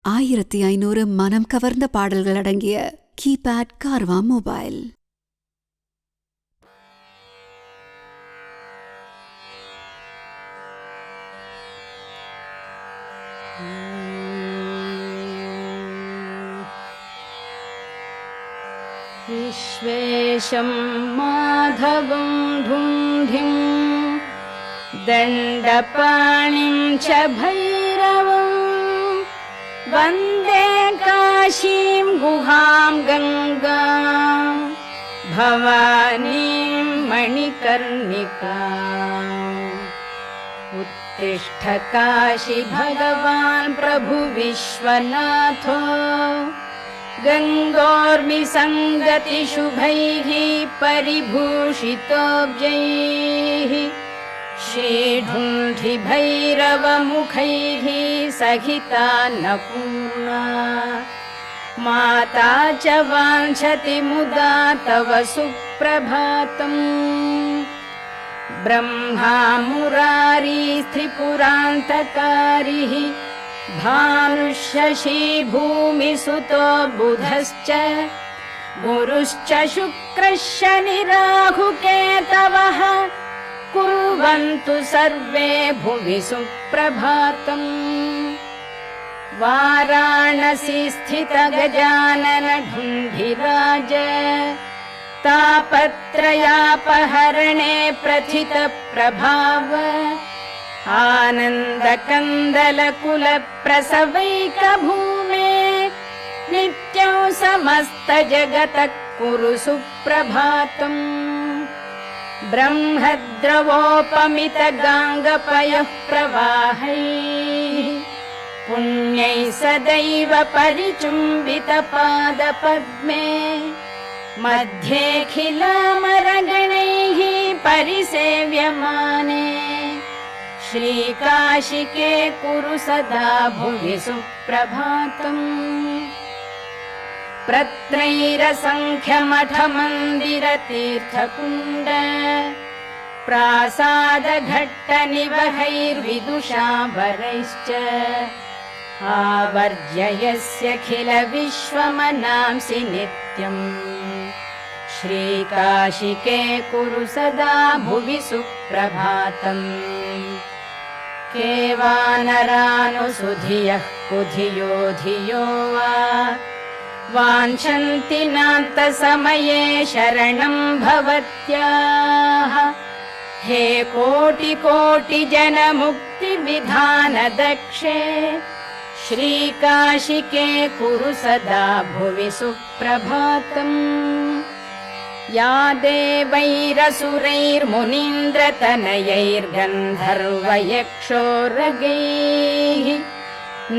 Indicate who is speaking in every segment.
Speaker 1: 1500 மனம் கவர்ந்த பாடல்கள் அடங்கிய கீபேட் கார்வா மொபைல்.
Speaker 2: विश्वेशं माधवं ढुण्ढिं दण्डपाणिं च भैरवं वन्दे काशीं गुहां गङ्गां भवानीं मणिकर्णिकाम्। उत्तिष्ठ काशी भगवान् प्रभु विश्वनाथो गङ्गोर्मि सङ्गति शुभैः परिभूषितोऽब्जैः श्रीढुण्ढि भैरवमुखैः सहितान्नपूर्णा माता च वाञ्छति मुदा तव सुप्रभातम्। ब्रह्मा मुरारी त्रिपुरान्तकारिः भानुशशी भूमिसुतो बुधश्च गुरुश्च शुक्रश्च शनिराहुकेतवः कुर्वन्तु सर्वे भुवि सुप्रभातम्। वाराणसी स्थित गजानन ढुण्ढिराज तापत्रयापहरणे प्रथित प्रभाव आनन्दकन्दलकुल प्रसवैकभूमे नित्यं समस्त जगतः कुरु सुप्रभातम्। ब्रह्मद्रवोपमित गाङ्गपयः प्रवाहैः पुण्यैः सदैव परिचुम्बित पादपद्मे मध्येऽखिलामरगणैः परिसेव्यमाने श्रीकाशिके कुरु सदा भुवि सुप्रभातम्। प्रत्रैरसङ्ख्यमठमन्दिरतीर्थकुण्ड प्रासादघट्टनिवहैर्विदुषाभरैश्च आवर्जयस्यखिल विश्वमनांसि नित्यम्। श्रीकाशिके कुरु सदा भुवि सुप्रभातम्। केवानरानुसुधियः कुधियो धियो वा वाञ्छन्ति नान्तसमये शरणं भवत्याः। हे कोटि कोटि जन मुक्ति विधान दक्षे श्रीकाशिके कुरु सदा भुवि सुप्रभातम्। या देवैरसुरैर्मुनीन्द्रतनयैर्गन्धर्वयक्षोरगैः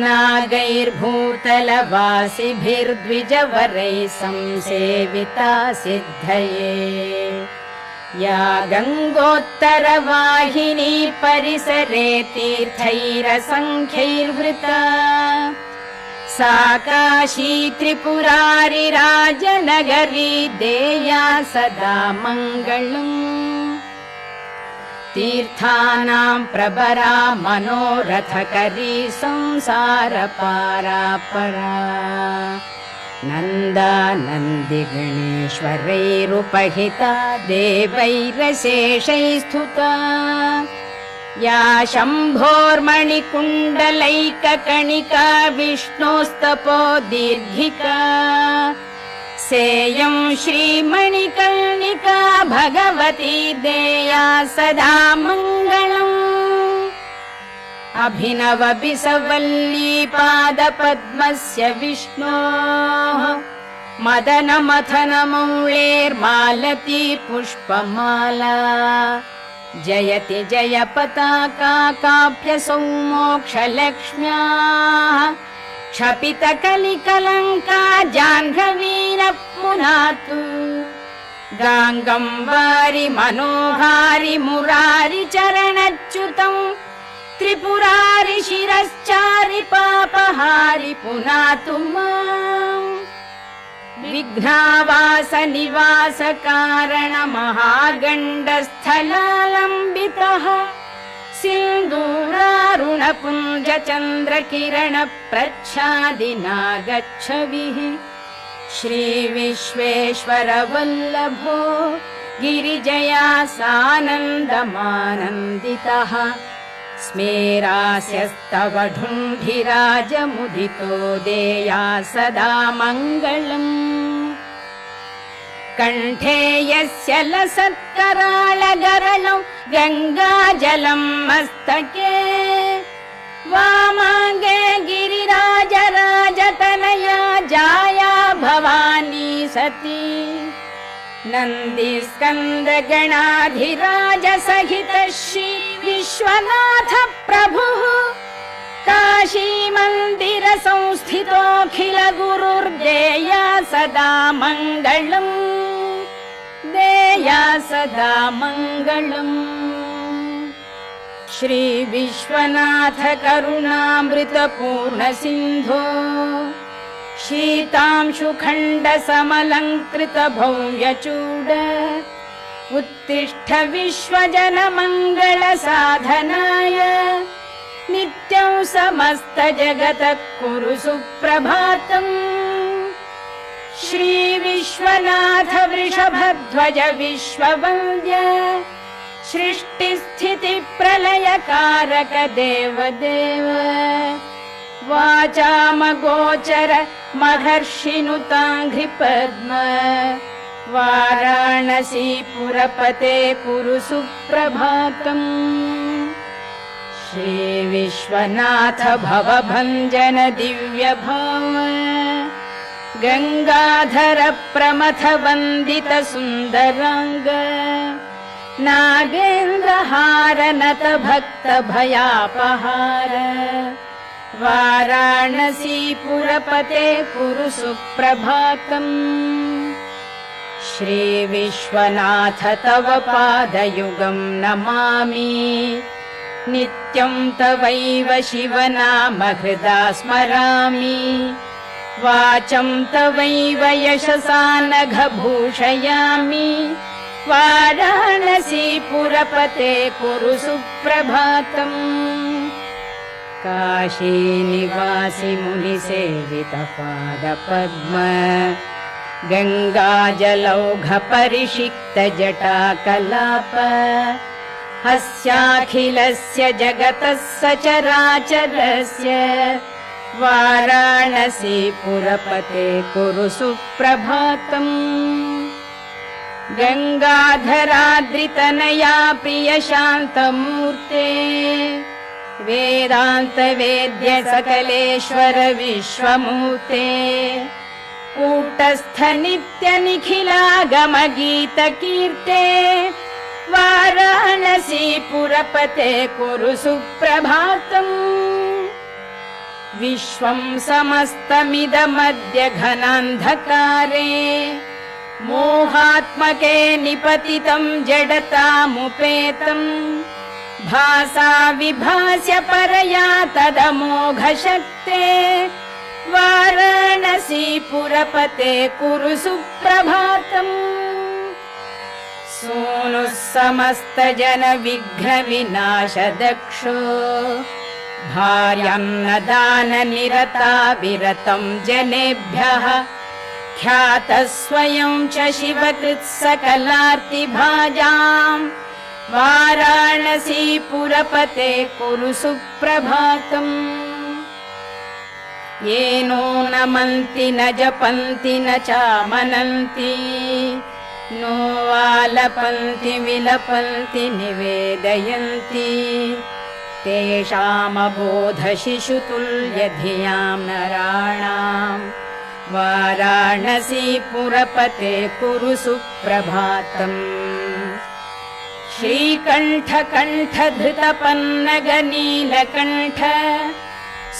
Speaker 2: नागैर्भूतलवासिभिर्द्विजवरैः संसेविता सिद्धये। या गङ्गोत्तरवाहिनी परिसरे तीर्थैरसङ्ख्यैर्वृता सा काशी त्रिपुरारि राजनगरी देया सदा मङ्गलम्। तीर्थानां प्रभरा मनोरथकरी संसारपारापरा नन्दानन्दिगणेश्वरैरुपहिता देवैरशेषैः स्तुता। या शम्भोर्मणिकुण्डलैककणिका विष्णोस्तपो दीर्घिका सेयं श्रीमणिकर्णिका भगवती देया सदा मङ्गलम्। अभिनव बिसवल्ली पादपद्मस्य विष्णोः मदनमथनमौळेर्मालती पुष्पमाला जयति जय पताका काप्यसौ मोक्षलक्ष्म्याः क्षपितकलिकलङ्का जाह्नवीनः पुनातु। गाङ्गं वारि मनोहारि मुरारि चरणच्युतम् त्रिपुरारि शिरश्चारि पापहारि पुनातु माम्। विघ्नावास निवास कारण महागण्डस्थलालम्बितः सिन्दूरारुणपुञ्जचन्द्रकिरणप्रच्छादिना गच्छविः श्रीविश्वेश्वर वल्लभो गिरिजया सानन्दमानन्दितः स्मेरास्यस्तव ढुण्ढिराजमुदितो देया सदा मङ्गलम् कण्ठे यस्य लसत्कराळगरलौ गङ्गाजलं मस्तके वामाङ्गे गिरिराजराजतनया जाया भवानी सती नन्दिस्कन्दगणाधिराज सहित श्री विश्वनाथ प्रभुः काशी मन्दिर संस्थितोऽखिल गुरुर्देया सदा मङ्गलम् देया सदा मङ्गलम् श्री विश्वनाथ करुणामृतपूर्ण सिन्धो शीतांशुखण्ड समलङ्कृत भव्यचूड उत्तिष्ठ विश्वजन मङ्गल साधनाय नित्यं समस्त जगत कुरु सुप्रभातम् श्री विश्वनाथ वृषभध्वज विश्ववन्द्य सृष्टिस्थिति प्रलयकारक देवदेव वाचामगोचर महर्षिनुताङ्घ्रिपद्म वाराणसीपुरपते कुरु सुप्रभातम् श्री विश्वनाथ भवभञ्जन दिव्यभाव गङ्गाधर प्रमथ वन्दित सुन्दराङ्ग नागेन्द्रहार नत भक्त भयापहार वाराणसीपुरपते कुरु सुप्रभातम् श्री विश्वनाथ तव पादयुगं नमामि नित्यं तवैव शिवनाम हृदा स्मरामि वाचं तवैव यशसा नघ भूषयामि वाराणसीपुरपते कुरु सुप्रभातम् काशीनिवासि मुनिसेवित पादपद्म गङ्गाजलौघ परिषिक्त जटाकलाप हस्याखिलस्य जगतः सचराचरस्य वाराणसीपुरपते कुरु सुप्रभातम् गङ्गाधराद्रितनया प्रिय शान्तमूर्ते वेदान्त वेद्य सकलेश्वर विश्वमूर्ते कूटस्थ नित्य निखिलागम गीत कीर्ते वाराणसीपुरपते कुरु सुप्रभातम् विश्वं समस्तमिदमद्य घनान्धकारे मोहात्मके निपतितं जडतामुपेतम् भासा विभास्य परया तदमोघशक्ते वाराणसीपुरपते कुरु सुप्रभातम् सूनुः समस्त जन विघ्न विनाश दक्षो भार्यां न दान निरता विरतं जनेभ्यः ख्यात स्वयं च शिवकृत् सकलार्तिभाजाम् वाराणसीपुरपते कुरु सुप्रभातम् येनो नमन्ति न जपन्ति न चामनन्ति नो आलपन्ति विलपन्ति निवेदयन्ति तेषामबोध शिशुतुल्य धियां नराणाम् वाराणसीपुरपते कुरु सुप्रभातम् श्रीकण्ठ कण्ठ धृतपन्नग नीलकण्ठ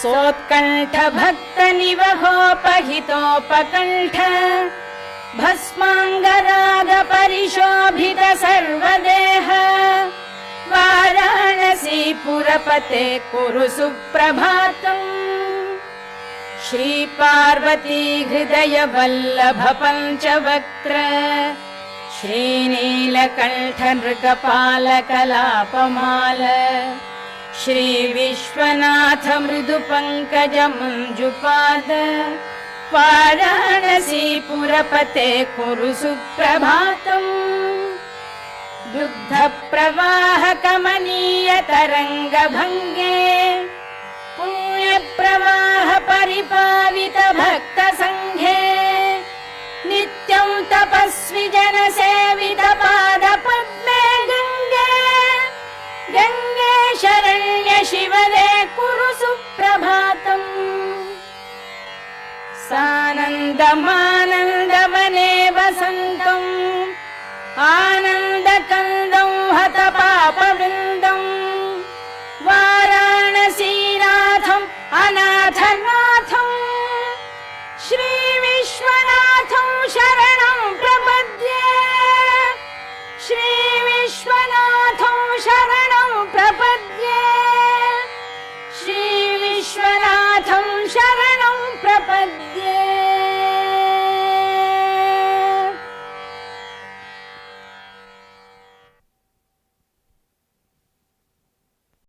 Speaker 2: सोत्कण्ठ भक्त निवहोपहितोपकण्ठ भस्माङ्गराग परिशोभित सर्वदेह वाराणसीपुरपते कुरु सुप्रभातम् श्री पार्वती हृदय वल्लभ पञ्चवक्त्र श्रीनीलकण्ठ नृकपाल कलापमाल श्रीविश्वनाथ मृदुपङ्कज मञ्जुपाद वाराणसीपुरपते कुरु सुप्रभातम् दुग्धप्रवाह कमनीय तरङ्गभङ्गे पुण्यप्रवाह परिपावित भक्तसङ्घे नित्यं तपस्वि जनसेवित पादपद्मे गङ्गे गङ्गे शरण्य शिवदे कुरु सुप्रभातम् सानन्दमानन्दवने वसन्तम् आनन्दकन्दं हतपापवृन्दम् वाराणसीनाथम् अनाथनाथम् श्रीविश्वनाथं शरणं प्रपद्ये श्रीविश्वनाथं शरणं प्रपद्ये श्रीविश्वनाथं शरणं प्रपद्ये